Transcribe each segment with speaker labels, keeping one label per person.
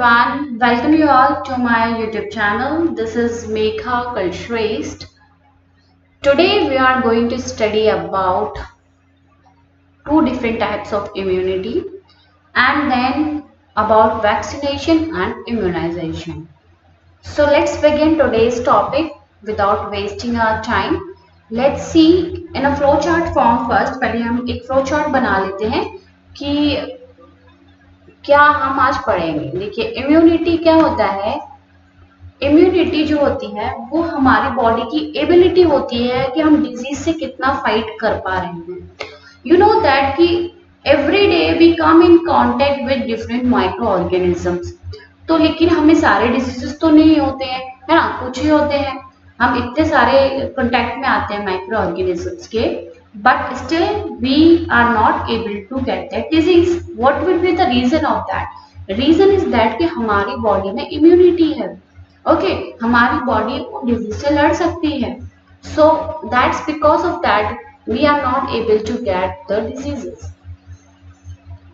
Speaker 1: everyone, welcome you all to my YouTube channel. This is Megha Kalshrest. Today we are going to study about two different types of immunity and then about vaccination and immunization. So let's begin today's topic without wasting our time. Let's see in a flowchart form first. पहले हम एक flowchart बना लेते हैं कि क्या हम आज पढ़ेंगे। देखिए इम्यूनिटी क्या होता है। इम्यूनिटी जो होती है वो हमारी बॉडी की एबिलिटी होती है कि हम डिजीज से कितना फाइट कर पा रहे हैं। यू नो दैट कि every day we come in contact with different microorganisms. तो लेकिन हमें सारे डिजीजेस तो नहीं होते हैं, है ना, कुछ ही होते हैं। हम इतने सारे कांटेक्ट में आते हैं माइक्रो ऑर्गेनिजम्स के, but still we are not able to get that disease. What will be the reason of that? Reason is that कि हमारी बॉडी में इम्यूनिटी है। ओके हमारी बॉडी डिजीज से लड़ सकती है। So that's because of that we are not able to get the diseases.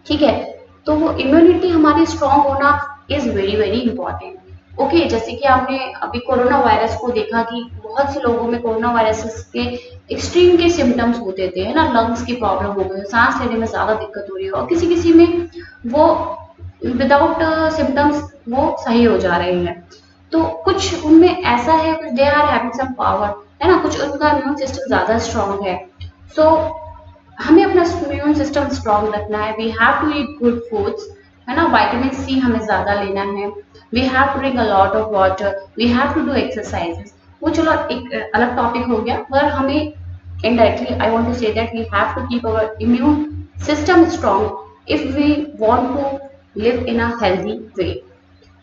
Speaker 1: ठीक है, तो वो इम्यूनिटी हमारी स्ट्रांग होना is very very important. Okay जैसे कि आपने अभी कोरोना वायरस को देखा कि बहुत से लोगों में कोरोना वायरस के एक्सट्रीम के सिम्टम्स होते थे, है ना, लंग्स की प्रॉब्लम हो गई, सांस लेने में ज्यादा दिक्कत हो रही है, और किसी किसी में वो विदाउट सिम्टम्स वो सही हो जा रहे हैं। तो कुछ उनमें ऐसा है, कुछ they are having some power, है ना, कुछ उनका इम्यून सिस्टम ज्यादा स्ट्रांग है। सो हमें अपना इम्यून सिस्टम स्ट्रांग रखना है। We have to eat good foods, है ना, विटामिन सी हमें ज्यादा लेना है। We have to drink a lot of water, we have to do exercises. वो चलो एक अलग टॉपिक हो गया, पर हमें indirectly I want to say that we have to keep our immune system strong if we want to live in a healthy way,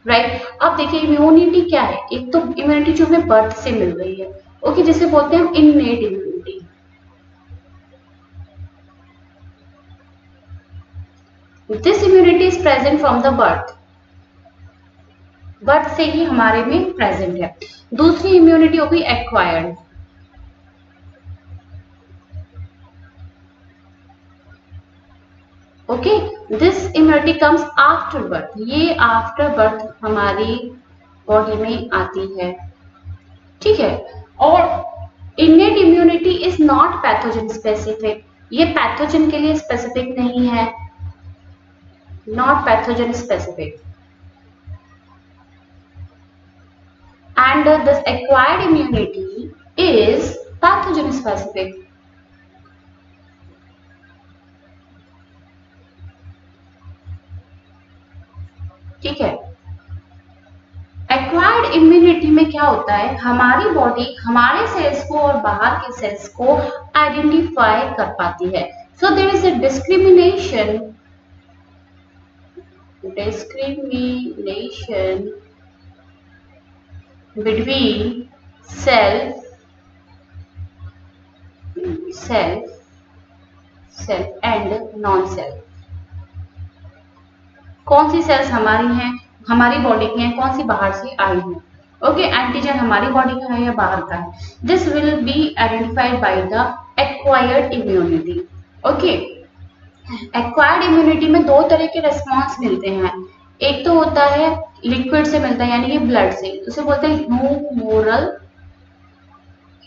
Speaker 1: right? अब देखिए इम्यूनिटी क्या है। एक तो इम्यूनिटी जो हमें बर्थ से मिल रही है, ओके, जिसे बोलते हैं हम innate immunity. This immunity is present from the birth, birth से ही हमारे में प्रेजेंट है। दूसरी इम्यूनिटी होगी acquired. Okay this immunity comes after birth. ये आफ्टर बर्थ हमारी बॉडी में आती है। ठीक है, और innate immunity is not pathogen specific. ये पैथोजन के लिए स्पेसिफिक नहीं है, not pathogen specific. And this acquired immunity is pathogen specific. ठीक है, एक्वायर्ड इम्यूनिटी में क्या होता है, हमारी बॉडी हमारे सेल्स को और बाहर के सेल्स को आइडेंटिफाई कर पाती है। So there is a discrimination between self and non self. कौन सी सेल्स हमारी हैं, हमारी बॉडी की हैं, कौन सी बाहर से आई हैं। ओके एंटीजन हमारी बॉडी का है या बाहर का है। This will be identified by the acquired immunity. Okay acquired immunity में दो तरह के रेस्पॉन्स मिलते हैं। एक तो होता है लिक्विड से मिलता है, यानी कि ब्लड से, उसे बोलते हैं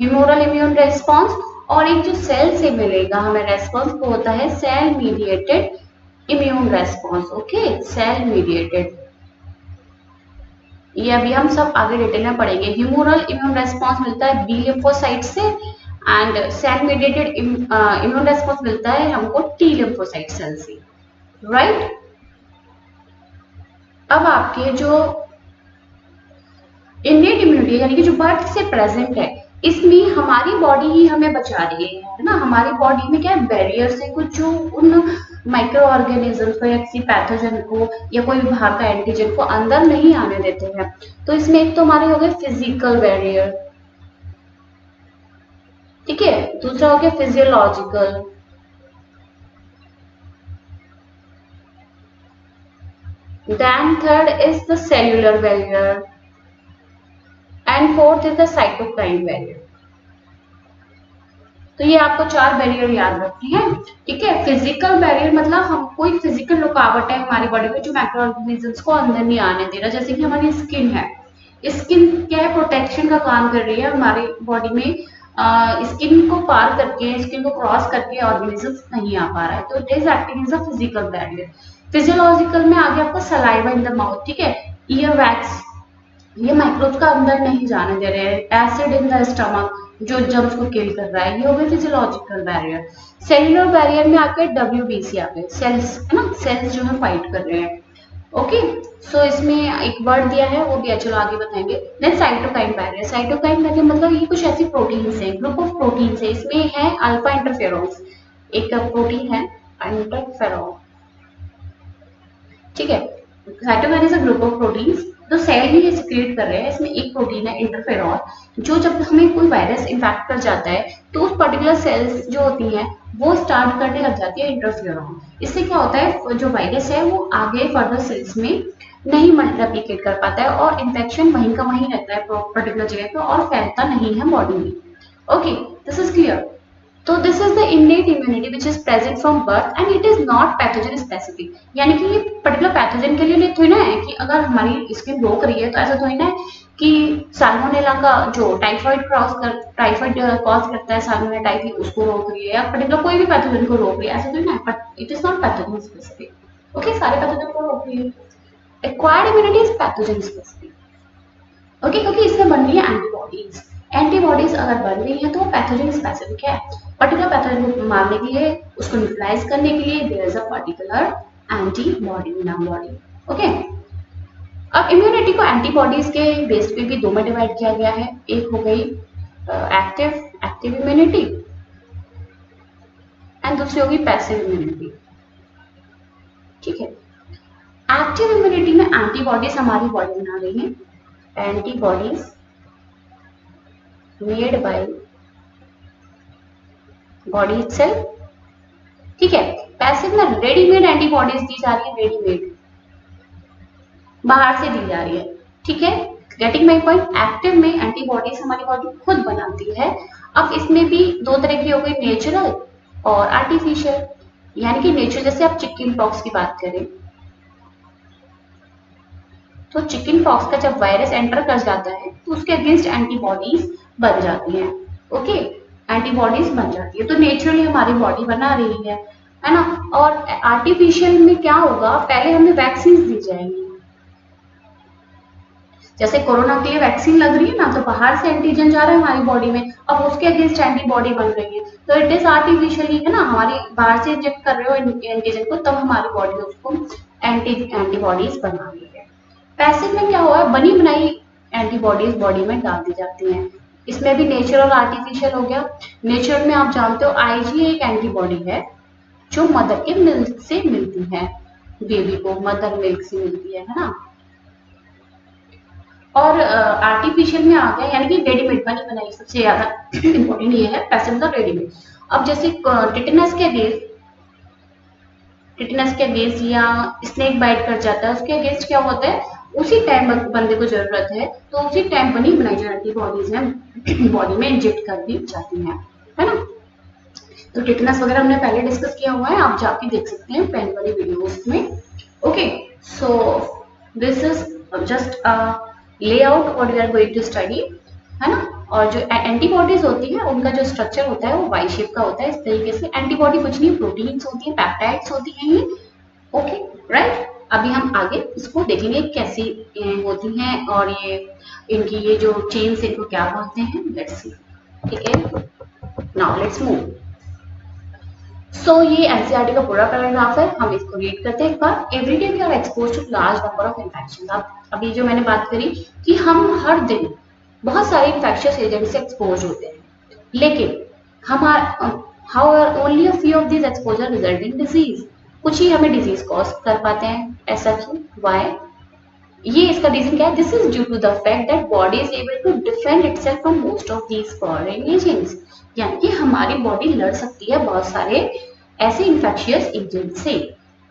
Speaker 1: ह्यूमोरल इम्यून रेस्पॉन्स। और एक जो सेल से मिलेगा हमें रेस्पॉन्स, वो होता है cell mediated immune response. Okay cell mediated, ये अभी हम सब आगे डिटेल में पढ़ेंगे। ह्यूमोरल इम्यून रेस्पॉन्स मिलता है बी लिम्फोसाइट से, and cell mediated immune response मिलता है हमको टी लिम्फोसाइट सेल से, राइट? अब आपके जो इननेट इम्यूनिटी यानी कि जो बर्थ से प्रेजेंट है, इसमें हमारी बॉडी ही हमें बचा रही है ना। हमारी बॉडी में क्या है, बैरियर से कुछ जो उन माइक्रो ऑर्गेनिज्म को या किसी पैथोजन को या कोई बाहर का एंटीजन को अंदर नहीं आने देते हैं। तो इसमें एक तो हमारे हो गए फिजिकल बैरियर, ठीक है, दूसरा हो गया physiological, then third is the cellular barrier and fourth is the cytokine barrier। तो ये आपको 4 बैरियर याद रखने हैं, ठीक है। फिजिकल बैरियर मतलब हम कोई फिजिकल रुकावट है हमारी बॉडी में जो माइक्रो ऑर्गेनिजम्स को अंदर नहीं आने दे रहा, जैसे कि हमारी स्किन है। स्किन क्या है, प्रोटेक्शन का काम कर रही है हमारी बॉडी में। स्किन को पार करके, स्किन को क्रॉस करके ऑर्गेनिज्म नहीं आ पा रहा है, तो it is acting as a physical barrier. Physiological में आगे आपका सलाइवा इन द माउथ, ठीक है। ईयर वैक्स, ये माइक्रोब्स का अंदर नहीं जाने दे रहे हैं। एसिड इन द स्टमक जो जर्म्स को किल कर रहा है, ये हो गया फिजियोलॉजिकल बैरियर। सेलुलर बैरियर में आके WBC आ गए, सेल्स है ना, सेल्स जो है फाइट कर रहे हैं। ओके, सो इसमें एक वर्ड दिया है, वो भी चलो आगे बताएंगे। Then cytokine barrier, cytokine barrier मतलब ये कुछ ऐसी प्रोटीन्स है, ग्रुप ऑफ प्रोटीन्स है, इसमें है अल्फा इंटरफेरोन्स, एक प्रोटीन है इंटरफेरॉन, ठीक है। Cytokine is a group of proteins, तो सेल ही ये सिक्रिएट कर रहे हैं। इसमें एक प्रोटीन है इंटरफेरॉन, जो जब हमें कोई वायरस इन्फेक्ट कर जाता है तो उस पर्टिकुलर सेल्स जो होती हैं वो स्टार्ट करने लग जाती है इंटरफेरॉन। इससे क्या होता है, जो वायरस है वो आगे फर्दर सेल्स में नहीं रेप्लिकेट कर पाता है और इन्फेक्शन वहीं का वहीं रहता है पर्टिकुलर जगह पे और फैलता नहीं है बॉडी में। Okay, this is clear. तो this is the innate immunity which is present from birth and it is not pathogen specific, यानी कि ये पर्टिकुलर पैथोजन के लिए थोड़ी ना है कि अगर हमारी स्किन रोक रही है तो ऐसा थोड़ी ना है कि साल्मोनेला का जो टाइफाइड कॉज करता है, साल्मोनेला टाइफी, उसको रोक रही है, या पर्टिकुलर कोई भी पैथोजन को रोक रही है, ऐसा थोड़ी ना है। But it is not pathogen specific. Okay, सारे पैथोजन को रोक रही है। Acquired immunity is pathogen specific, okay, क्योंकि इससे बन रही है एंटीबॉडीज। एंटीबॉडीज अगर बन रही है तो पैथोजन स्पेसिफिक है, पर्टिकुलर पैथोजन को मारने के लिए, उसको न्यूट्रलाइज करने के लिए there is a particular antibody in our body. Okay, अब इम्यूनिटी को एंटीबॉडीज के बेस पे भी दो में डिवाइड किया गया है। एक हो गई एक्टिव इम्यूनिटी एंड दूसरी होगी पैसिव इम्यूनिटी, ठीक है। एक्टिव इम्यूनिटी में एंटीबॉडीज हमारी बॉडी बना रही है, antibodies made by body itself, ठीक है। पैसिव में रेडीमेड एंटीबॉडीज दी जा रही है, रेडीमेड बाहर से दी जा रही है, ठीक है। Getting my point. एक्टिव में एंटीबॉडीज हमारी बॉडी खुद बनाती है। अब इसमें भी दो तरह की हो गई, नेचुरल और आर्टिफिशियल। यानी कि नेचुरल, जैसे आप चिकन पॉक्स की बात करें तो चिकन पॉक्स का जब वायरस एंटर कर जाता है तो उसके अगेंस्ट एंटीबॉडीज बन जाती हैं। ओके, एंटीबॉडीज बन जाती है, तो नेचुरली हमारी बॉडी बना रही है ना। और आर्टिफिशियल में क्या होगा, पहले हमें वैक्सीन दी जाएंगी। जैसे कोरोना के लिए वैक्सीन लग रही है ना, तो बाहर से एंटीजन जा रहा है हमारी बॉडी में, अब उसके अगेंस्ट एंटीबॉडी बन रही है, तो इट इज आर्टिफिशियली, है ना। हमारी बाहर से इंजेक्ट कर रहे हो एंटीजन को, तब हमारी बॉडी उसको एंटीबॉडीज बना रही है। पैसिव में क्या हुआ, बनी बनाई एंटीबॉडीज बॉडी में डाल दी जाती हैं। इसमें भी नेचुरल और आर्टिफिशियल हो गया। नेचुरल में आप जानते हो आईजी एक एंटीबॉडी है जो मदर के मिल्क से मिलती है, बेबी को मदर मिल्क से मिलती है ना। और आर्टिफिशियल में आ गया, यानी कि रेडीमेड बनी बनाई, सबसे ज्यादा इंपॉर्टेंट ये है पैसिव मतलब रेडीमेड। अब जैसे टिटेनस के अगेंस्ट या स्नेक बाइट कर जाता है, उसके अगेंस्ट क्या होता है, उसी टाइम बंदे को जरूरत है तो उसी टाइम बनी बनाई जो एंटीबॉडीज हैं बॉडी में इंजेक्ट कर दी जाती हैं, है ना। तो टिटेनस वगैरह हमने पहले डिस्कस किया हुआ है, आप जाके देख सकते हैं पहले वाली वीडियोस में। Okay, so this is just layout what we are going to study, है ना। और जो एंटीबॉडीज होती है उनका जो स्ट्रक्चर होता है वो वाई शेप का होता है। इस तरीके से एंटीबॉडी कुछ नहीं, प्रोटीन्स होती है, पेप्टाइड्स होती हैं ये। Okay, right. अभी हम आगे इसको देखेंगे कैसी होती हैं और ये इनकी ये जो चेन्स इनको क्या बोलते हैं, लेट्स सी, ठीक है। Now let's move. सो ये एनसीईआरटी का पूरा पैराग्राफ है, हम इसको रीड करते हैं एक बार। Everyday we are exposed to large number of infections. अभी जो मैंने बात करी कि हम हर दिन बहुत सारे इन्फेक्शियस एजेंट से एक्सपोज होते हैं, लेकिन however only a few of this exposure result in disease. कुछ ही हमें डिजीज कॉज कर पाते हैं, ऐसा क्यों, व्हाई? ये इसका रीजन क्या है, this is due to the fact that body is able to defend itself from most of these foreign agents. यानी कि हमारी बॉडी लड़ सकती है बहुत सारे ऐसे इन्फेक्शियस एजेंट से।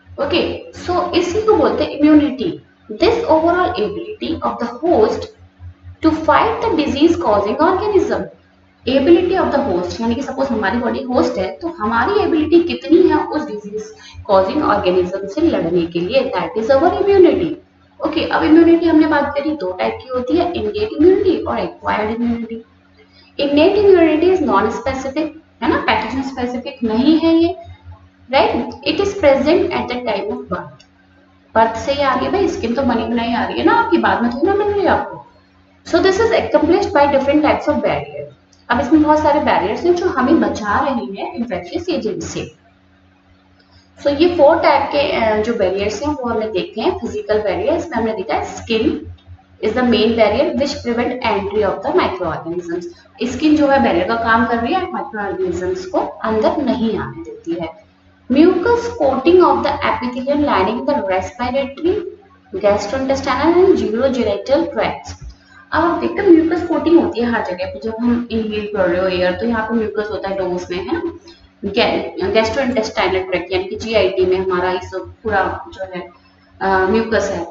Speaker 1: ओके, सो इसी को बोलते हैं immunity. This overall ability of the host to fight the disease causing organism. Ability of the host, यानी कि सपोज हमारी बॉडी होस्ट है तो हमारी एबिलिटी कितनी है उस डिजीज कॉजिंग ऑर्गेनिज्म से लड़ने के लिए, that is our immunity. Okay, अब इम्यूनिटी हमने बात करी, दो टाइप की होती है, इननेट इम्यूनिटी और acquired immunity. Innate immunity is non specific, है ना, पैथोजन स्पेसिफिक नहीं है ये, right. It is present at the time of birth. Birth से ही आ रही है भाई, स्किन तो बनी बनाई आ रही है ना आपकी, बाद में थोड़ी ना मिल रही है आपको। सो this is accomplished by different types of barrier. अब इसमें बहुत सारे बैरियर्स हैं जो हमें बचा रहे हैं इन्फेक्शियस एजेंट से। सो ये 4 टाइप के जो बैरियर्स हैं वो हमने देखे हैं। फिजिकल बैरियर, इसमें हमने देखा है skin is the main barrier which prevent entry of the micro organisms. Skin जो है बैरियर का काम कर रही है, माइक्रो ऑर्गेनिजम्स को अंदर नहीं आने देती है। Mucus coating of the epithelial lining the respiratory, gastrointestinal and urogenital tracts. अब आप देखते हैं म्यूकस कोटिंग होती है हर जगह पे, जब हम इनहेल कर रहे हो एयर तो यहाँ पे म्यूकस होता है डोज में, है ना। गैस्ट्रोइंटेस्टाइनल ट्रैक्ट यानी कि जीआईटी में हमारा इस पूरा जो है म्यूकस है।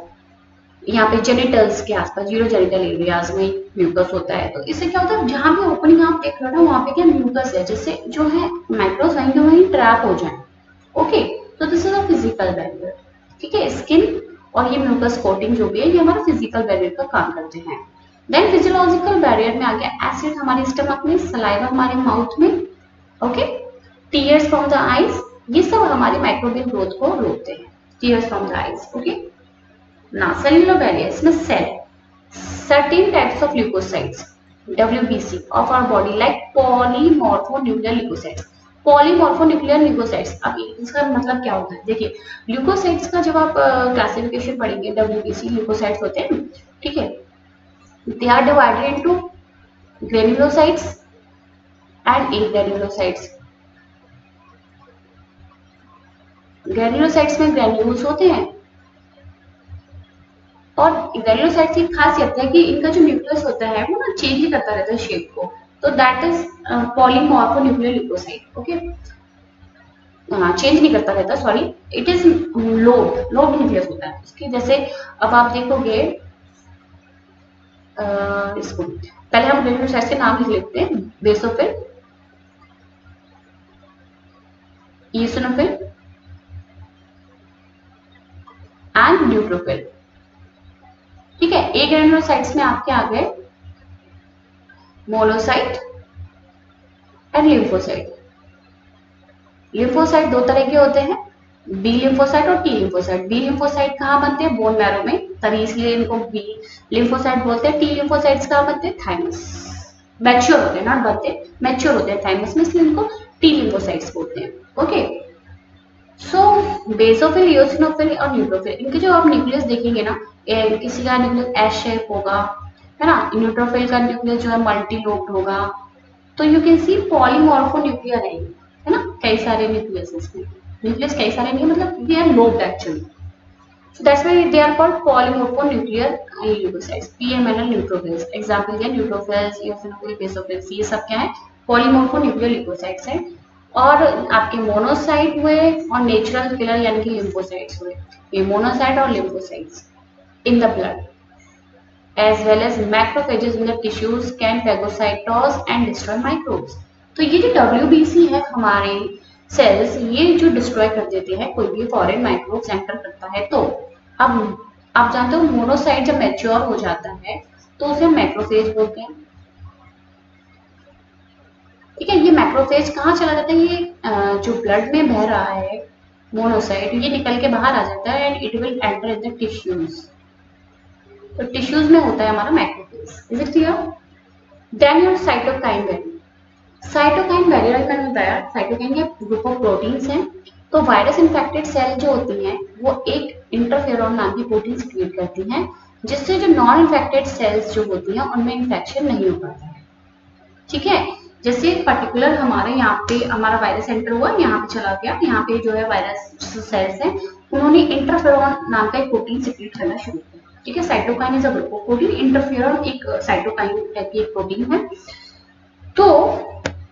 Speaker 1: यहाँ पे जेनिटल्स के आसपास, यूरोजेनिटल एरियाज में म्यूकस होता है। तो इससे क्या होता है, जहाँ भी ओपनिंग आप देख रहे हो ना वहाँ पे क्या म्यूकस है, जिससे जो है माइक्रोस वहीं ट्रैप हो जाए। ओके, तो this is a physical barrier. ठीक है, स्किन और ये म्यूकस कोटिंग जो भी है ये हमारा फिजिकल बैरियर का काम करते हैं। देन फिजियोलॉजिकल बैरियर में आ गया एसिड हमारे स्टमक में, सलाइवा हमारे माउथ में, okay, tears from the eyes, ये सब हमारी माइक्रोबियल ग्रोथ को रोकते हैं, tears from the eyes. Okay, ना सेलुलर बैरियर्स में cell, certain types of leukocytes WBC of our body like polymorphonuclear leukocytes। Polymorphonuclear leukocytes, अब इसका मतलब क्या होता है, देखिए ल्यूकोसाइट्स का जब आप क्लासिफिकेशन पढ़ेंगे, WBC ल्यूकोसाइट्स होते हैं, ठीक है, they are divided into granulocytes and agranulocytes। Granulocytes में ग्रेन्यूल्स होते हैं और ग्रेन्युलोसाइट्स की खासियत है कि इनका जो न्यूक्लियस होता है वो ना चेंज करता रहता है शेप को, तो that is polymorphonuclear leukocyte. Okay, change नहीं करता रहता, sorry, it is lobed nucleus होता है उसकी। जैसे अब आप देखोगे इसको, पहले हम ग्रेन्युलोसाइट्स के नाम लिख लेते हैं, बेसोफिल, ईओसिनोफिल एंड न्यूट्रोफिल। ठीक है, ए ग्रेन्युलोसाइट्स में आपके आ गए मोनोसाइट एंड लिम्फोसाइट। लिम्फोसाइट दो तरह के होते हैं, बी लिम्फोसाइट और टी लिम्फोसाइट। बी लिम्फोसाइट कहाँ बनते हैं, बोन मैरो में, तभी इसलिए इनको बी लिम्फोसाइट बोलते हैं। टी लिम्फोसाइट्स कहाँ बनते हैं, थाइमस, मैच्योर होते हैं, नॉट बनते, मैच्योर होते हैं थाइमस में, इसलिए इनको टी लिम्फोसाइट्स बोलते हैं। ओके, सो बेसोफिल, ईओसिनोफिल और न्यूट्रोफिल, इनके जो आप न्यूक्लियस देखेंगे ना, किसी का न्यूक्लियस एस शेप होगा, है ना, न्यूट्रोफिल का न्यूक्लियस जो है मल्टी लोब्ड होगा। तो यू कैन सी पॉलीमॉर्फोन्यूक्लियर है ना, कई सारे न्यूक्लियस इसमें, न्यूक्लियस कई सारे नहीं है, मतलब they are lobed actually, so that's why they are called polymorphonuclear leukocytes, PMNL neutrophils। Example है न्यूट्रोफिल्स, eosinophils, basophils, ये सब क्या है, पॉलीमॉर्फोन्यूक्लियर ल्यूकोसाइट्स हैं। और आपके मोनोसाइट हुए और नेचुरल किलर यानी कि लिम्फोसाइट्स हुए, ये मोनोसाइट और lymphocytes in the blood as well as macrophages in the tissues can phagocytose and destroy microbes। तो ये जो WBC है हमारे सेल्स, ये जो डिस्ट्रॉय कर देते हैं कोई भी फॉरेन माइक्रोब्स एंटर करता है। तो अब आप जानते हो मोनोसाइट जब मैच्योर हो जाता है तो उसे मैक्रोफेज बोलते हैं। ठीक है, ये मैक्रोफेज कहाँ चला जाता है, ये जो ब्लड में बह रहा है मोनोसाइट, ये निकल के बाहर आ जाता है and it will enter in the tissues. तो टिश्यूज में होता है हमारा macrophage. Is it clear? Then your cytokine barrier. Cytokine barrier मैंने बताया, साइटोकाइन के ग्रुप ऑफ प्रोटीन्स हैं। तो वायरस इन्फेक्टेड सेल जो होती हैं वो एक इंटरफेरॉन नाम की प्रोटीन्स क्रिएट करती हैं, जिससे जो नॉन इन्फेक्टेड सेल्स जो होती हैं उनमें इन्फेक्शन नहीं हो पाता है। ठीक है, जैसे पर्टिकुलर हमारे यहाँ पे हमारा वायरस एंटर हुआ, यहाँ पे चला गया, यहाँ पे जो है वायरस सेल्स हैं उन्होंने इंटरफेरॉन नाम का एक प्रोटीन सिक्रीट करना शुरू किया। ठीक है, cytokine is a group of protein, interferon एक साइटोकाइन टाइप की एक प्रोटीन है। तो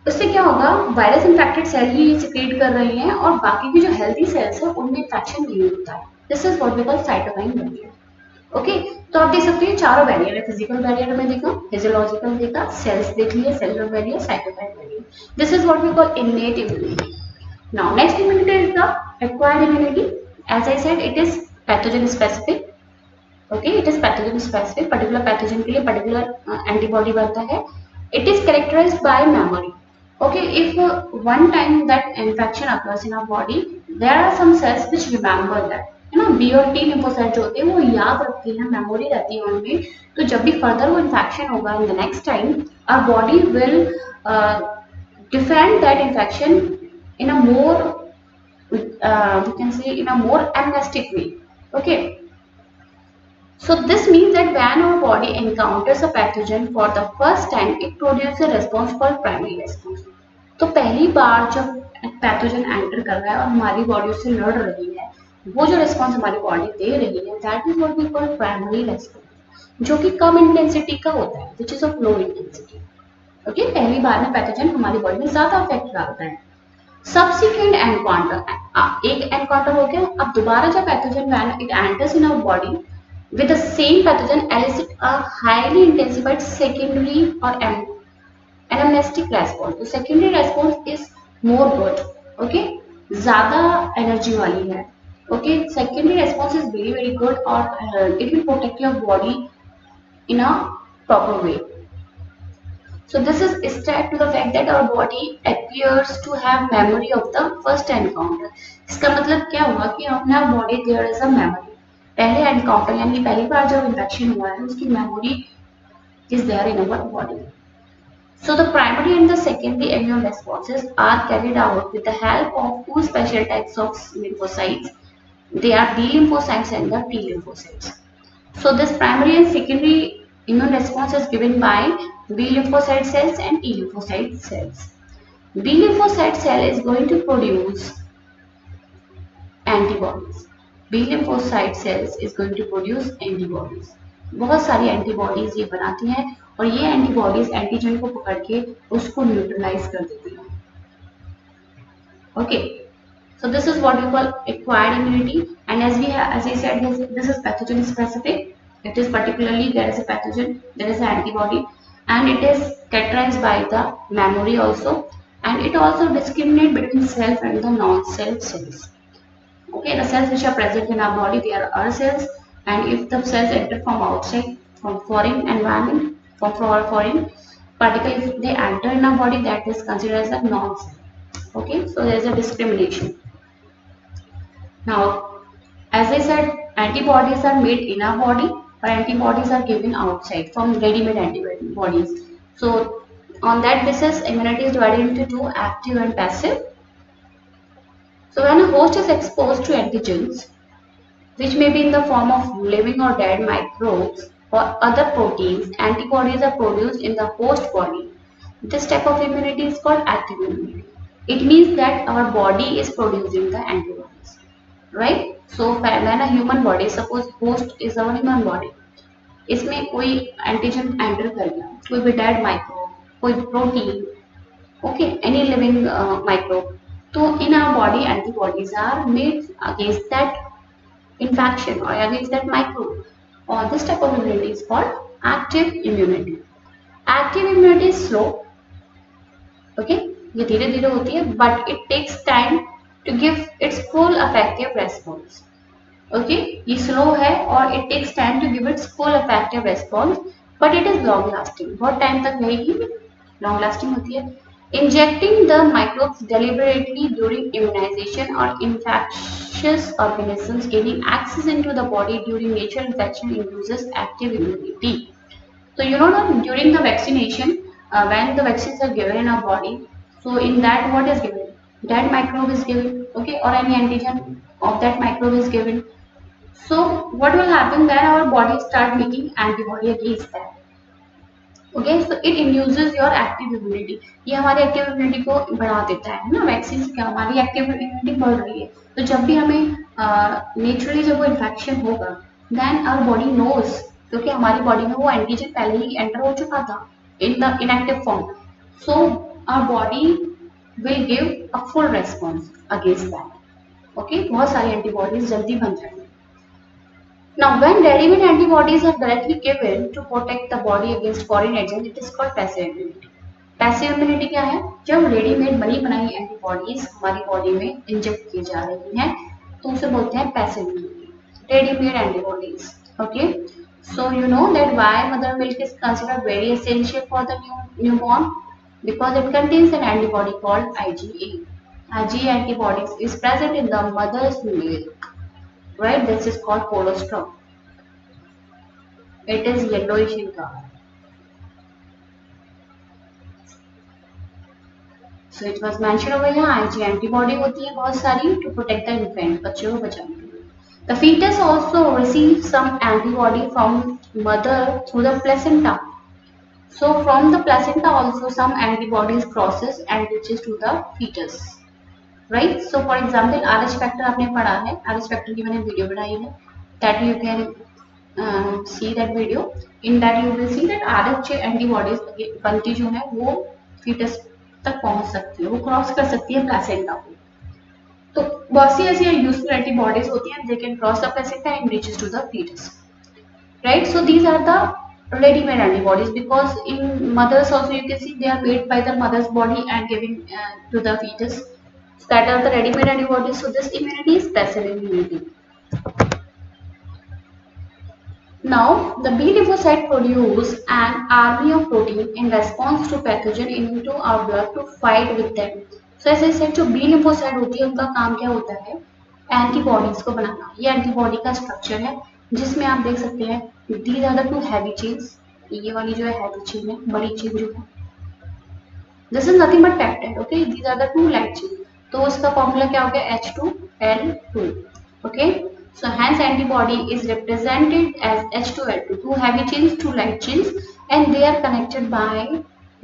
Speaker 1: इससे क्या होगा, वायरस इन्फेक्टेड सेल ही सिक्रीट कर रही हैं और बाकी की जो हेल्दी सेल्स है उनमें इन्फेक्शन नहीं होता है। This is what we call cytokine barrier. Okay, तो आप देख सकते हैं चारों बैरियर है। फिजिकल बैरियर में देखा, फिजियोलॉजिकल देखा, सेल्स देख लिए, cellular barrier, cytokine barrier. This is what we call innate immunity. Now next immunity is the acquired immunity. As I said, it is pathogen specific. Okay, it is pathogen specific, particular pathogen के लिए particular antibody बनता है। It is characterised by memory. Okay, if one time that infection occurs in our body, there are some cells which remember that, है ना। B और T lymphocyte जो होते हैं वो याद रखती हैं, मेमोरी रहती है उनमें। तो जब भी फर्दर वो इन्फेक्शन होगा in the next time, our body will defend that infection in a more we can say in a more amnestic way. Okay, so this means that when our body encounters a pathogen for the first time, it produces a response called primary response. तो पहली बार जब pathogen enter कर रहा है और हमारी body उससे लड़ रही है, वो जो रिस्पॉन्स हमारी बॉडी दे रही है, that is what we call primary response, जो कि कम इंटेंसिटी का होता है, which is of low intensity. Okay, पहली बार में पैथोजन हमारी बॉडी में ज्यादा इफेक्ट डालता है। सब्सिक्वेंट एनकाउंटर, एक एनकाउंटर हो गया, अब दोबारा जब pathogen when it enters in our body with the same pathogen elicit a highly intensified secondary or anamnestic response. तो secondary response is more good. Okay, ज़्यादा energy वाली है। Okay, secondary response is very very good और it will protect your body in a proper way. So this is step to the fact that our body appears to have memory of the first encounter. इसका मतलब क्या हुआ कि अपना body there is a memory. पहले encounter यानी पहली बार जब इन्फेक्शन हुआ है उसकी memory is there in our body. So the primary and the secondary immune responses are carried out with the help of two special types of lymphocytes. They are B lymphocytes and the T lymphocytes. So this primary and secondary immune response is given by B lymphocyte cells and T lymphocyte cells. B lymphocyte cell is going to produce antibodies. B lymphocyte cells is going to produce antibodies. बहुत सारी antibodies ये बनाती हैं और ये antibodies antigen को पकड़ के उसको न्यूट्रलाइज कर देती हैं। Okay, so this is what we call acquired immunity, and as I said, this is pathogen specific. It is particularly there is a pathogen, there is an antibody, and it is characterized by the memory also, and it also discriminate between self and the non-self cells. Okay, the cells which are present in our body, they are our cells, and if the cells enter from outside, from foreign environment, from foreign particle, if they enter in our body, that is considered as a non-cell. Okay, so there is a discrimination. Now, as I said, antibodies are made in our body, or antibodies are given outside from ready-made antibodies. So on that basis, immunity is divided into two, active and passive. So when a host is exposed to antigens, which may be in the form of living or dead microbes or other proteins, antibodies are produced in the host body. This type of immunity is called active immunity. It means that our body is producing the antibodies, right? So when a human body, suppose host is our human body, इसमें कोई antigen enter कर गया, कोई भी dead microbe, कोई protein, okay, any living microbe, तो in our body antibodies are made against that infection or against that microbe, or this type of immunity is called active immunity. Active immunity is slow, okay, ये धीरे धीरे होती है, but it takes time to give its full effective response. Okay, ये slow है और it takes time to give its full effective response, but it is long lasting. बहुत time तक रहेगी, long lasting होती है। Injecting the microbes deliberately during immunization or infectious organisms gaining access into the body during natural infection induces active immunity. So you know that during the vaccination, when the vaccines are given in our body, so in that what is given? That microbe is given, okay, or any antigen of that microbe is given. So what will happen then? Our body start making antibody against that. Okay, so it induces your active immunity. ये हमारी active immunity को बढ़ा देता है ना। Vaccine से क्या हमारी एक्टिव इम्यूनिटी बढ़ रही है, तो जब भी हमें नेचुरली जब वो इन्फेक्शन होगा, देन आवर बॉडी नोज, क्योंकि हमारी बॉडी में वो एंटीजन पहले ही एंटर हो चुका था in the inactive form, so our body will give a full response against that. Okay, बहुत सारी एंटीबॉडीज जल्दी बन जाएंगी। Now, when ready-made antibodies are directly given to protect the body against foreign agents, it is called passive immunity. Passive immunity क्या है? जब readymade बनी बनाई एंटीबॉडीज हमारी बॉडी में इंजेक्ट की जा रही हैं तो उसे बोलते हैं passive immunity, readymade antibodies. Okay, so you know that why mother milk is considered very essential for the newborn, because it contains an antibody called IgA. IgA antibodies is present in the mother's milk, right? This is called colostrum. It is yellowish in color. So it was mentioned over here, IgA antibody होती है बहुत सारी to protect the infant, बच्चों को बचाने के लिए. The fetus also receives some antibody from mother through the placenta. So from the placenta also some antibodies crosses and reaches to the fetus, right? So for example, RH factor आपने पढ़ा है, RH factor की मैंने video बनाई है, that you can see that video. In that you will see that RH antibodies बनती जो है वो fetus तक पहुंच सकती है, वो क्रॉस कर सकती है प्लेसेंटा को. तो बहुत सी ऐसी यूजफुल एंटीबॉडीज होती हैं, they can cross the placenta and reaches to the fetus, right? So these are the ready-made antibodies, because in mothers also you can see they are made by the mother's body and given to the fetus. So that are the ready-made antibodies. So this immunity is passive immunity. Now, the B lymphocyte produce an army of protein in response to pathogen into our blood to fight with them. So as I said, जो B lymphocyte होती है उनका काम क्या होता है? Antibodies को बनाना. ये एंटीबॉडी का स्ट्रक्चर है जिसमें आप देख सकते हैं these are the two heavy chains. ये वाली जो है heavy chain है, बड़ी चेन जो है. This is nothing but peptide. Okay, these are the two light chain. तो उसका फॉर्मूला क्या हो गया? H2L2. Okay. So hence antibody is represented as H2L2, two heavy chains, two light chains, and they are connected by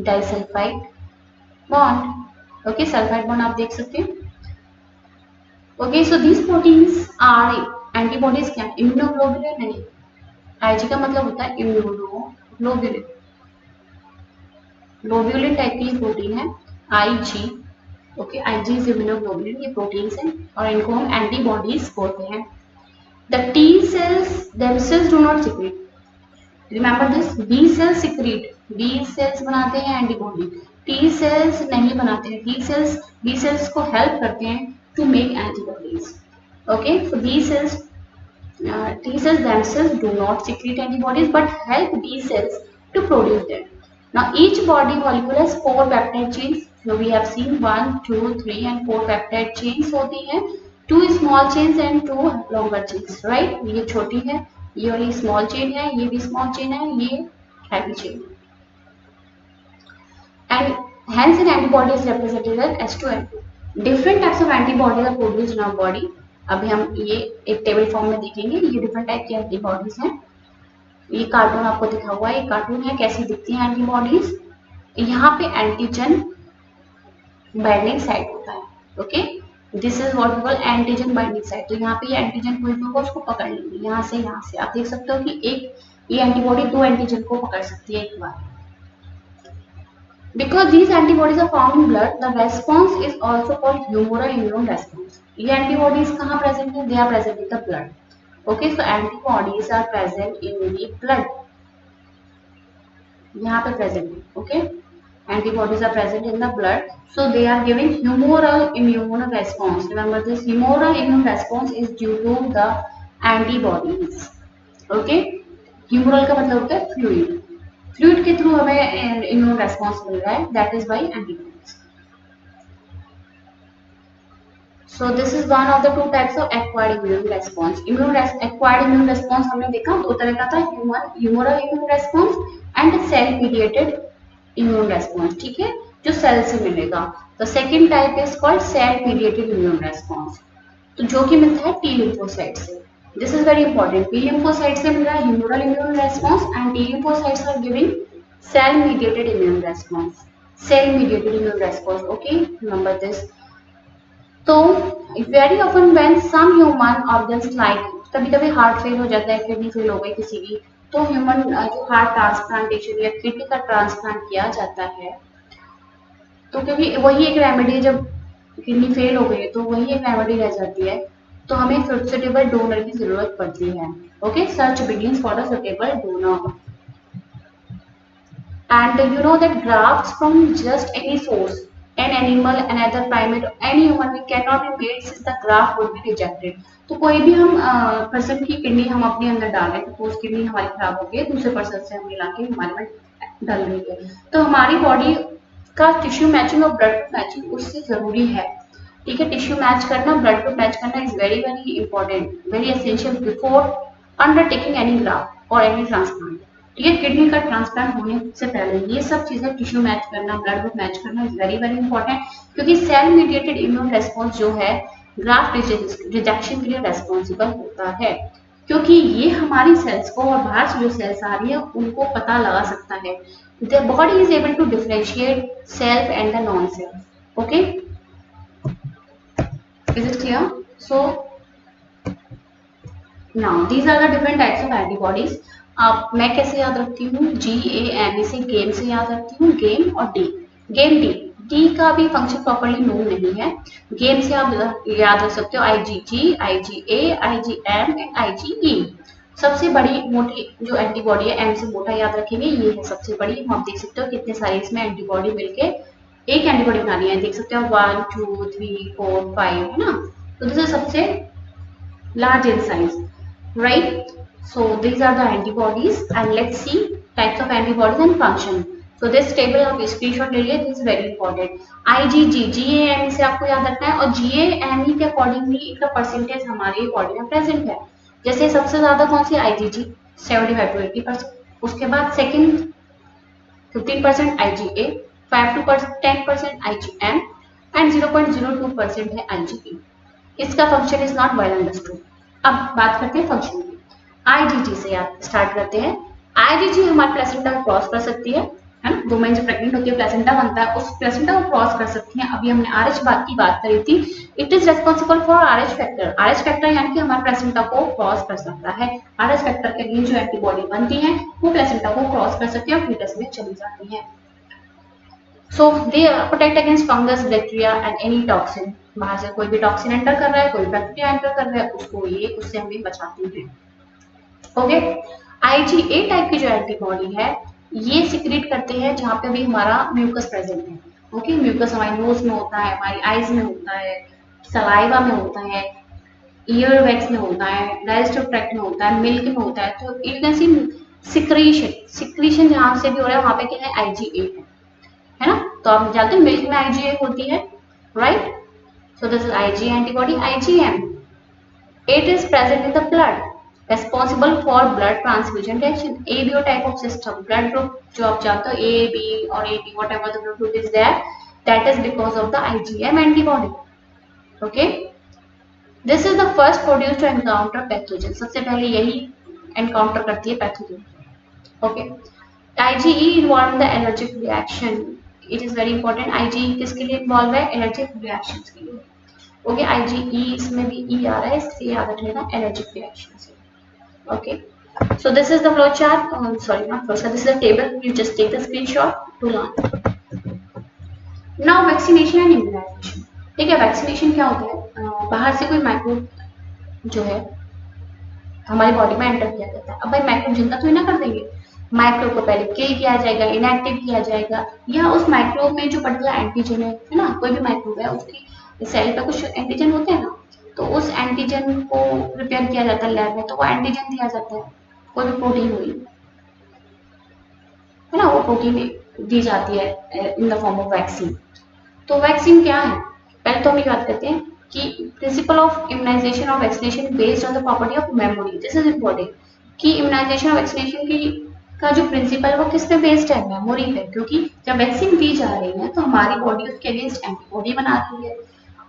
Speaker 1: disulfide bond. Okay, sulfide bond आप देख सकते हैं. Okay, so these proteins are antibodies क्या? Immunoglobulin नहीं. Ig का मतलब होता है immunoglobulin. ग्लोब्यूलिन टाइप की प्रोटीन है Ig. Okay, Ig is immunoglobulin. ये प्रोटीन्स हैं और इनको हम एंटीबॉडीज बोलते हैं. The T cells themselves do not secrete. Remember this. B cells secrete. B cells बनाते हैं एंटीबॉडी. T cells नहीं बनाते हैं. B cells को हेल्प करते हैं to make antibodies. Okay, so these cells, T cells themselves do not secrete antibodies but help B cells to produce them. Now each body molecule has 4 peptide chains. So we have seen 1, 2, 3 and 4 peptide chains होती हैं. 2 small chains and 2 longer chains, right? ये छोटी है, ये वाली small chain है, ये भी small chain है, ये heavy chain. And hence an antibody is represented as H2L2. Different types of antibodies are produced in our body. अभी हम ये एक टेबल फॉर्म में देखेंगे. ये डिफरेंट टाइप की एंटीबॉडीज हैं. ये कार्टून आपको दिखा हुआ है, ये कार्टून है कैसी दिखती है एंटीबॉडीज. यहाँ पे एंटीजन बाइंडिंग साइट होता है. Okay, this is what we call antigen binding site. तो यहाँ पे ये एंटीजन कोई भी होगा उसको पकड़ लेंगे यहाँ से. आप देख सकते हो कि एक ये एंटीबॉडी 2 एंटीजन को पकड़ सकती है एक बार. Because these antibodies are found in blood, the response is also called humoral immune response. ये antibodies कहाँ present है? They are present in the blood. Okay, so antibodies are present in the blood. यहाँ पे present है. Okay, antibodies are present in the blood, so they are giving humoral immune response. Remember this, humoral immune response is due to the antibodies. Okay, humoral का मतलब होता है fluid. Fluid के through हमें immune response मिल रहा है, that is by antibodies. So this is one of the two types of acquired immune response. Acquired immune response हमने देखा 2 तरह का था, humoral immune response and cell mediated immune response. ठीक है, जो सेल से मिलेगा. The second type is called cell mediated immune response, तो जो कि मिलता है टी लिम्फोसाइट से. This is very important. T lymphocytes से मिल रहा है humoral immune response and T lymphocytes are giving cell mediated immune response. Cell mediated immune response. Okay, remember this. So very often when some human organs like कभी-कभी heart fail हो जाता है, kidney fail हो गई किसी की, तो human जो हार्ट ट्रांसप्लांटेशन या किडनी का ट्रांसप्लांट किया जाता है, तो क्योंकि वही एक रेमेडी, जब किडनी फेल हो गई तो वही एक रेमेडी रह जाती है, तो हमें सुटेबल डोनर की जरूरत पड़ती है. Okay, search begins for a suitable donor. And you know that grafts from just any source, an animal, another primate, any human being cannot be made since the graft would be rejected. तो कोई भी हम person की kidney हम अपने अंदर डाल रहे हैं, सपोज किडनी हमारी खराब हो गई, दूसरे पर्सन से हम मिला के हमारे में डाल रही है, तो हमारी बॉडी का टिश्यू मैचिंग और ब्लड मैचिंग उससे जरूरी है। ठीक है, टिश्यू मैच करना, ब्लड को मैच करना is very very important, very essential before undertaking any graft और एनी ट्रांसप्लांट। ठीक है, किडनी का ट्रांसप्लांट होने से पहले ये सब चीजें, टिश्यू मैच करना, ब्लड ग्रुप मैच करना इज वेरी वेरी इंपॉर्टेंट, क्योंकि सेल मीडिएटेड इम्यून रेस्पॉन्स जो है ग्राफ्ट रिजेक्शन के लिए रेस्पॉन्सिबल होता है, क्योंकि ये हमारी सेल्स को और बाहर से जो सेल्स आ रही है उनको पता लगा सकता है। The body is able to differentiate self and the non self. Okay, is it clear? So now these are the different types of antibodies. अब मैं कैसे याद रखती हूँ? GAM से गेम से याद रखती हूँ, गेम और डी। गेम डी का भी फंक्शन प्रॉपर्ली नोन नहीं है। गेम से आप याद रख सकते हो IgG, IgA, IgM and IgE। सबसे बड़ी मोटी जो एंटीबॉडी है, एम से मोटा याद रखेंगे, ये है सबसे बड़ी। आप देख सकते हो कितने सारे इसमें एंटीबॉडी मिलके एक एंटीबॉडी बनानी है, देख सकते हो 1 2 3 4 5, है ना? तो दिस इज सबसे large in size, right? So these are the antibodies, and let's see types of antibodies and function. So this table आप screenshot ले लिए, this is very important. IgG, GAME से आपको याद रखना है, और GAME के अकॉर्डिंगली इसका परसेंटेज हमारी बॉडी में प्रेजेंट है। जैसे सबसे ज्यादा कौन सी? IgG 75 to 80%, उसके बाद second 15% IgA, 5 to 10% IgM and 0.02% है IgE। इसका function is not well understood. अब बात करते हैं फंक्शन की। IgG से स्टार्ट करते हैं। IgG हमारे प्लेसेंटा को क्रॉस कर सकती है ना? वुमेन जो प्रेग्नेंट होती है, प्लेसेंटा बनता है, उस प्लेसेंटा को क्रॉस कर सकती है। अभी हमने RH की बात करी थी। It is responsible for RH factor. RH factor यानी कि हमारे प्लेसेंटा को क्रॉस कर सकता है। RH फैक्टर के लिए जो एंटीबॉडी बनती है वो प्लेसेंटा को क्रॉस कर सकती है और फीटस में चली जाती है। So they protect against fungus, bacteria and any toxin। बाहर से कोई भी टॉक्सिन एंटर कर रहा है, कोई बैक्टीरिया एंटर कर रहा है, उसको ये उससे हमें बचाती है। ओके, IgA टाइप की जो एंटीबॉडी है ये सिक्रेट करते हैं जहाँ पे भी हमारा म्यूकस प्रेजेंट है। ओके, म्यूकस हमारी नोज में होता है, हमारी आईज में होता है, सलाइवा में होता है, ईयर वैक्स में होता है, डाइजेस्टिव ट्रैक्ट में होता है, मिल्क में होता है। तो यू कैन सी सिक्रीशन जहाँ से भी हो रहा है वहाँ पे क्या है? IgA है ना? तो आप जानते हैं मिल्क में IgA होती है, right? So this is IgA antibody. IgM, it is present in the blood, responsible for blood transfusion reaction, ABO type of system, blood group जो आप जानते हो AB और AB, whatever the blood group is there, that is because of the IgM antibody. Okay, this is the first produced to encounter pathogen। सबसे पहले यही encounter करती है pathogen। Okay, IgE involved in the allergic reaction। It is very important. IgE किसके लिए involve है? Allergic reactions के लिए। ओके, IgE इसमें भी E आ रहा है, इसलिए याद रखिएगा एलर्जिक रिएक्शन से। Okay, so this is the flow chart, sorry not flow chart, this is the table, you just take the screenshot to learn. Now vaccination and immunization. ठीक है, वैक्सीनेशन क्या होता है? बाहर से कोई माइक्रोब जो है हमारी बॉडी में एंटर किया जाता है। अब भाई माइक्रोब जिंदा तो ही ना कर देंगे, माइक्रोब को पहले किल किया जाएगा, इनएक्टिव किया जाएगा, या उस माइक्रोब में जो पर्टिकुलर एंटीजन है ना, कोई भी माइक्रोब है उसकी सेल पे कुछ एंटीजन होते हैं ना, तो उस एंटीजन को प्रिपेयर किया जाता है लैब में, तो वो एंटीजन दिया जाता है। कोई भी प्रोटीन हुई है ना, वो प्रोटीन दी जाती है in the form of vaccine. तो वैक्सीन क्या है? पहले तो हम ये बात करते हैं कि प्रिंसिपल ऑफ इम्यूनाइजेशन और vaccination based on the property of memory. This is important कि इम्यूनाइजेशन और वैक्सीनेशन की का जो प्रिंसिपल है वो किस पे बेस्ड है? मेमोरी पे। क्योंकि जब वैक्सीन दी जा रही है तो हमारी बॉडी उसके अगेंस्ट एंटीबॉडी बनाती है,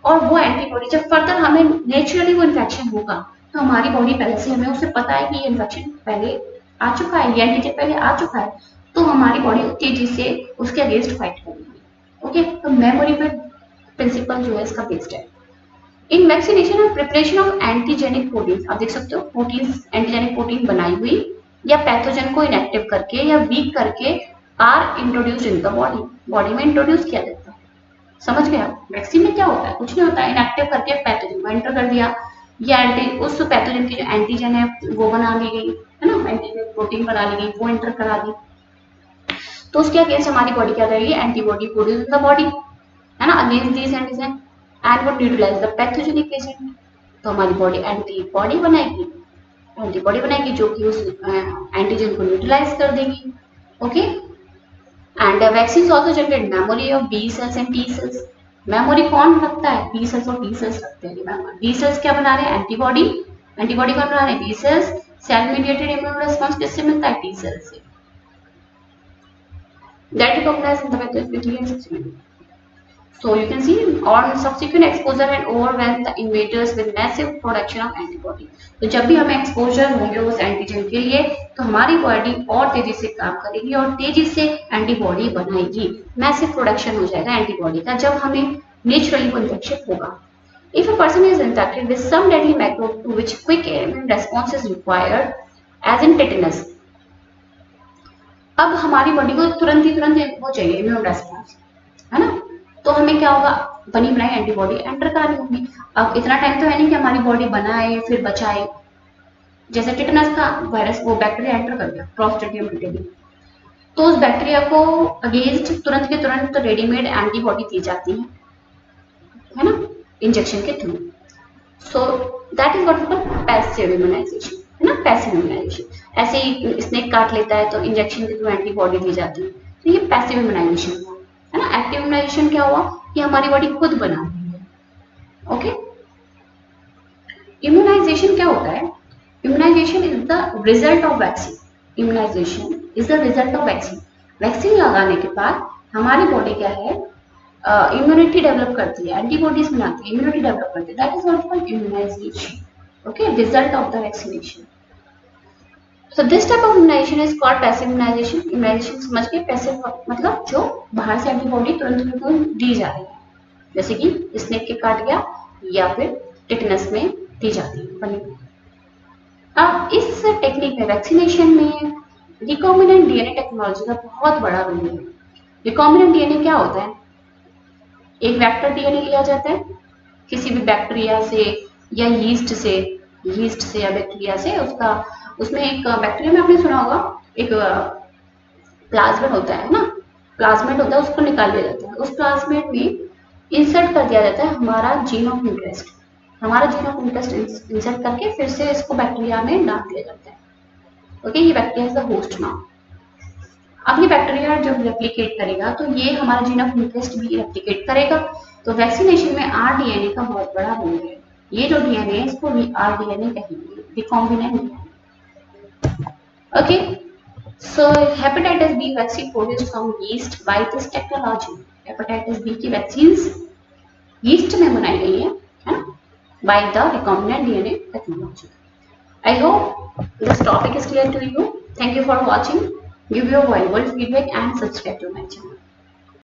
Speaker 1: और वो एंटीबॉडी जब फर्दर हमें नेचुरली वो इन्फेक्शन होगा तो हमारी बॉडी पहले से हमें उसे पता है कि ये इन्फेक्शन पहले आ चुका है, ये एंटीजन पहले आ चुका है, तो हमारी बॉडी तेजी से उसके अगेंस्ट फाइट करेगी। ओके, तो मेमोरी पे प्रिंसिपल जो है इसका बेस्ड है। इन वैक्सीनेशन और प्रिपरेशन ऑफ एंटीजेनिक प्रोटीन, आप देख सकते हो प्रोटीन, एंटीजेनिक प्रोटीन बनाई हुई या पैथोजन को इनएक्टिव करके या वीक करके are introduced in the body, body में इंट्रोड्यूस किया जाता है। समझ गए आप? वैक्सीन में क्या होता है? कुछ नहीं होता है, इनएक्टिव करके पैथोजन को एंटर कर दिया, ये एंटी उस पैथोजन की जो एंटीजन है वो बना ली गई है ना, एंटीजन प्रोटीन बना ली गई, वो एंटर करा दी, तो उसके अगेंस्ट हमारी बॉडी क्या करेगी, antibody produce in the body, है ना, against this antigen and would neutralize the pathogenic agent. तो हमारी बॉडी एंटीबॉडी बनाएगी जो कि उस एंटीजन को न्यूट्रलाइज कर देगी। Okay, and vaccine also generate memory of B cells and T cells. Memory कौन रखता है, बी सेल्स और टी सेल्स रखते हैं। बी सेल्स क्या बना रहे हैं, एंटीबॉडी, एंटीबॉडी कौन बना रहे हैं, B cells. Cell mediated immune response किससे मिलता है, टी सेल्स से। That recognize in the pathogenic. So you can see on subsequent exposure and overwhelm the invaders with massive production of antibody। तो जब भी हमें एक्सपोजर होंगे उस एंटीजन के लिए तो हमारी बॉडी और तेजी से काम करेगी और तेजी से एंटीबॉडी बनाएगी, मैसिव प्रोडक्शन हो जाएगा एंटीबॉडी का जब हमें नेचुरली वो इन्फेक्शन होगा। If a person is infected with some deadly microbe to which quick immune response is required, as in tetanus, अब हमारी बॉडी को तुरंत वो चाहिए इम्यून रेस्पॉन्स, है ना, तो हमें क्या होगा, बनी बनाई एंटीबॉडी एंटर करानी होगी। अब इतना टाइम तो है नहीं कि हमारी बॉडी बनाए फिर बचाए, जैसे टिटनस का वायरस वो बैक्टीरिया एंटर कर गया क्लॉस्ट्रिडियम टिटेनी, तो उस बैक्टीरिया को अगेंस्ट तुरंत के तुरंत रेडीमेड एंटीबॉडी दी जाती है ना, इंजेक्शन के थ्रू। So that is what we call passive immunization, है ना, पैसिव इम्यूनाइजेशन। ऐसे ही स्नेक काट लेता है तो इंजेक्शन के थ्रू एंटीबॉडी दी जाती है, तो ये पैसिव इम्यूनाइजेशन हुआ, है ना। एक्टिव इम्यूनाइजेशन क्या हुआ, कि हमारी बॉडी खुद बना रही है। ओके, इम्यूनाइजेशन क्या होता है, immunization is the result of vaccine. Immunization is the result of vaccine. Vaccine लगाने के बाद हमारी बॉडी क्या है, इम्यूनिटी डेवलप करती है, एंटीबॉडीज बनाती है, इम्यूनिटी डेवलप करती है, that is what called immunization. Okay, result of the vaccination. So this type of immunization is called passive immunization। Immunization समझ के, पैसिव मतलब जो बाहर से एंटीबॉडी तुरंत दी जा रही है, जैसे कि स्नेक के काट गया या फिर टिटनस में दी जाती है बनी। अब इस टेक्निक में, वैक्सीनेशन में, रिकॉम्बिनेंट डीएनए टेक्नोलॉजी का बहुत बड़ा रोल है। रिकॉम्बिनेंट डीएनए क्या होता है, एक वेक्टर डीएनए लिया जाता है किसी भी बैक्टीरिया से या यीस्ट से या बैक्टीरिया से, उसमें एक बैक्टीरिया में आपने सुना होगा एक प्लाज्मिड होता है ना, प्लाज्मिड होता है, उसको निकाल लिया जाता है, उस प्लाज्मिड में इंसर्ट कर दिया जाता है हमारा जीन ऑफ इंटरेस्ट, इंसर्ट करके फिर से इसको बैक्टीरिया में डाल दिया जाता है। ओके, ये bacteria is the host now. अब ये बैक्टीरिया जब रेप्लिकेट करेगा तो ये हमारा जीन ऑफ इंटरेस्ट भी रेप्लिकेट करेगा। तो वैक्सीनेशन में आरडीएनए का बहुत बड़ा रोल है। ये जो डीएनए है इसको भी आरडीएनए कहेंगे, recombinant DNA. Okay, so hepatitis B vaccine produced from yeast by this technology। hepatitis B की वैक्सीन्स yeast में बनाई गई है ना, by the recombinant DNA technology। I hope this topic is clear to you। Thank you for watching। Give your valuable feedback and subscribe to my channel।